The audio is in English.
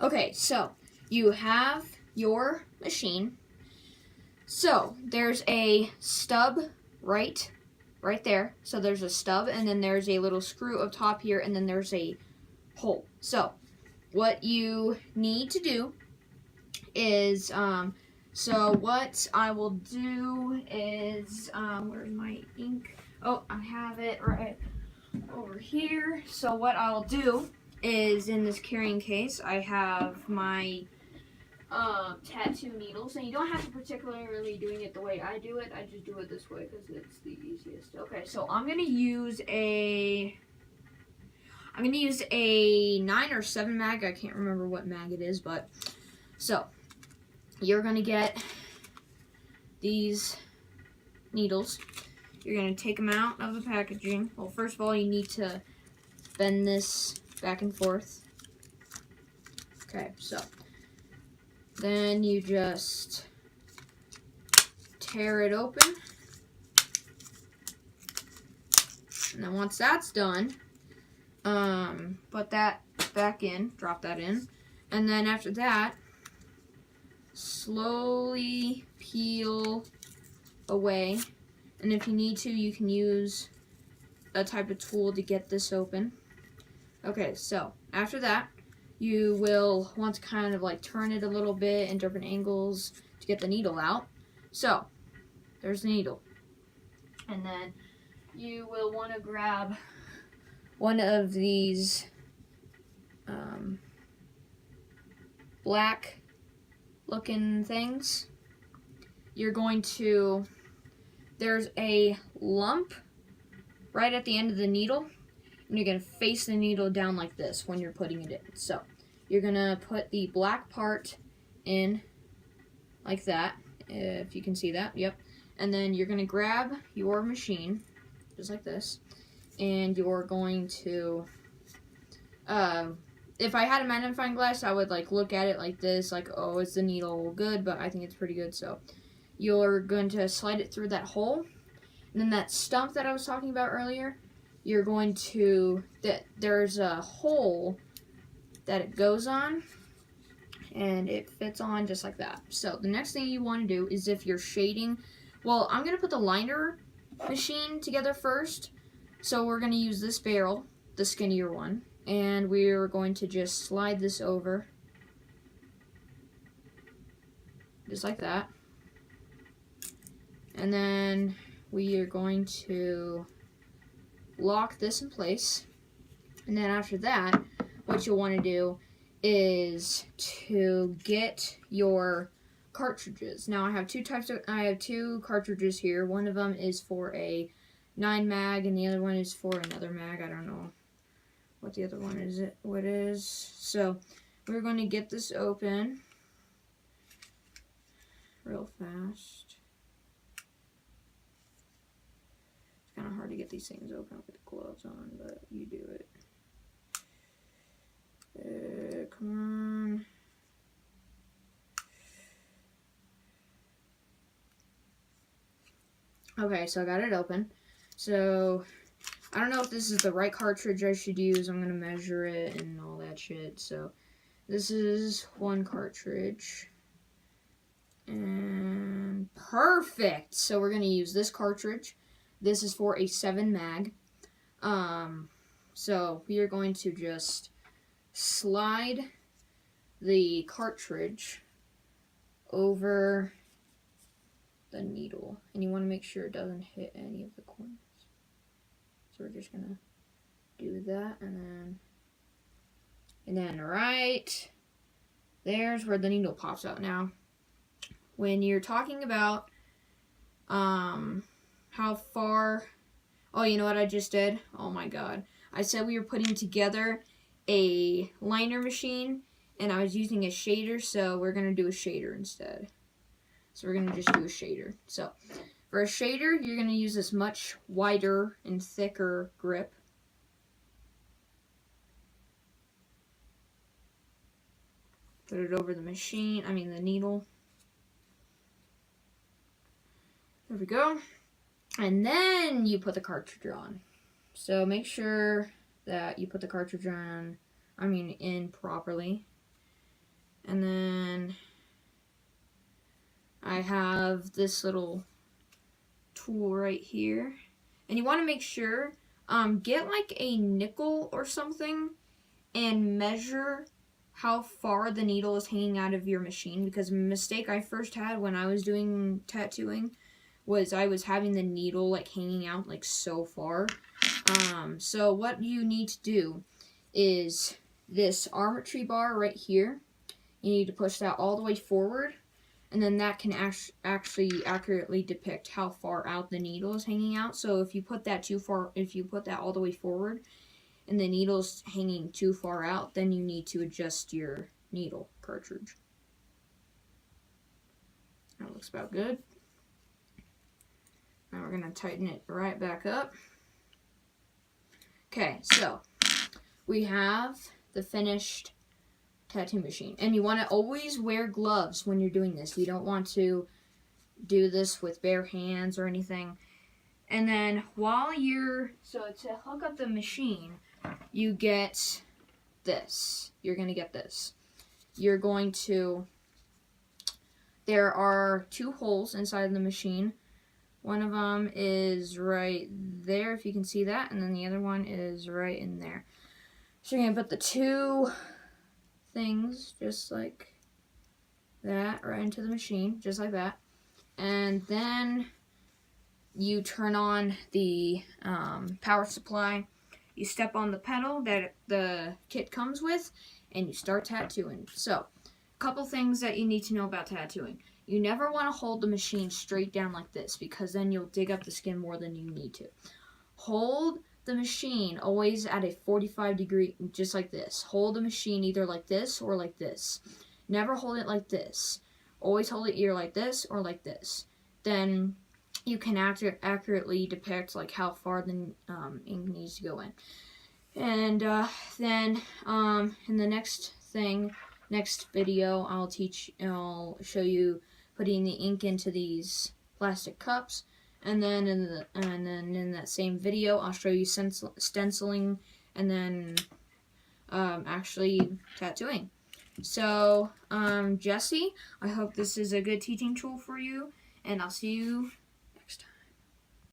Okay, so you have your machine. So there's a stub right there. So there's a stub, and then there's a little screw up top here, and then there's a hole. So what you need to do is, so what I will do is, where's my ink? Oh, I have it right over here. So what I'll do is, in this carrying case, I have my tattoo needles, and you don't have to particularly doing it the way I do it. I just do it this way because it's the easiest. Okay, so I'm gonna use a 9 or 7 mag. I can't remember what mag it is, but so you're gonna get these needles. You're gonna take them out of the packaging. Well, first of all, you need to bend this back and forth. Okay, so then you just tear it open. And then once that's done, put that back in, drop that in. And then after that, slowly peel away. And if you need to, you can use a type of tool to get this open. Okay, so after that, you will want to kind of like turn it a little bit in different angles to get the needle out. So there's the needle. And then you will want to grab one of these black looking things. You're going to, there's a lump right at the end of the needle, and you're going to face the needle down like this when you're putting it in. So you're going to put the black part in like that, if you can see that, yep. And then you're going to grab your machine, just like this, and you're going to, if I had a magnifying glass, I would like look at it like this, like, oh, is the needle good? But I think it's pretty good. So you're going to slide it through that hole, and then that stump that I was talking about earlier, you're going to, there's a hole that it goes on, and it fits on just like that. So the next thing you want to do is, if you're shading, well, I'm going to put the liner machine together first. So we're going to use this barrel, the skinnier one, and we're going to just slide this over, just like that. And then we are going to lock this in place. And then after that, what you'll want to do is to get your cartridges. Now I have two cartridges here. One of them is for a 9 mag, and the other one is for another mag. I don't know what the other one is. What is? So we're going to get this open real fast. It's kind of hard to get these things open with gloves on, but you do it. Come on. Okay, so I got it open. So I don't know if this is the right cartridge I should use. I'm gonna measure it and all that shit. So this is one cartridge. And perfect. So we're gonna use this cartridge. This is for a 7 mag. So we are going to just slide the cartridge over the needle, and you want to make sure it doesn't hit any of the corners. So we're just gonna do that, and then right there's where the needle pops out. Now when you're talking about how far, oh, you know what I just did? Oh my god, I said we were putting together a liner machine, and I was using a shader, so we're gonna do a shader instead. So we're gonna just do a shader. So for a shader, you're gonna use this much wider and thicker grip. Put it over the machine, the needle. There we go. And then you put the cartridge on. So make sure that you put the cartridge on, in properly. And then I have this little tool right here. And you want to make sure, get like a nickel or something and measure how far the needle is hanging out of your machine, because a mistake I first had when I was doing tattooing was I was having the needle like hanging out like so far. So what you need to do is this armature bar right here, you need to push that all the way forward, and then that can actually accurately depict how far out the needle is hanging out. So if you put that too far, if you put that all the way forward and the needle's hanging too far out, then you need to adjust your needle cartridge. That looks about good. Now we're going to tighten it right back up. Okay, so we have the finished tattoo machine. And you want to always wear gloves when you're doing this. You don't want to do this with bare hands or anything. And then so to hook up the machine, you get this. You're going to get this. There are 2 holes inside the machine. One of them is right there, if you can see that, and then the other one is right in there. So you're going to put the 2 things just like that right into the machine, just like that. And then you turn on the power supply. You step on the pedal that the kit comes with, and you start tattooing. So, a couple things that you need to know about tattooing. You never want to hold the machine straight down like this, because then you'll dig up the skin more than you need to. Hold the machine always at a 45-degree, just like this. Hold the machine either like this or like this. Never hold it like this. Always hold it either like this or like this. Then you can accurately depict like how far the ink needs to go in. And then in the next video, I'll show you putting the ink into these plastic cups. And then in that same video, I'll show you stenciling and then actually tattooing. So, Jesse, I hope this is a good teaching tool for you, and I'll see you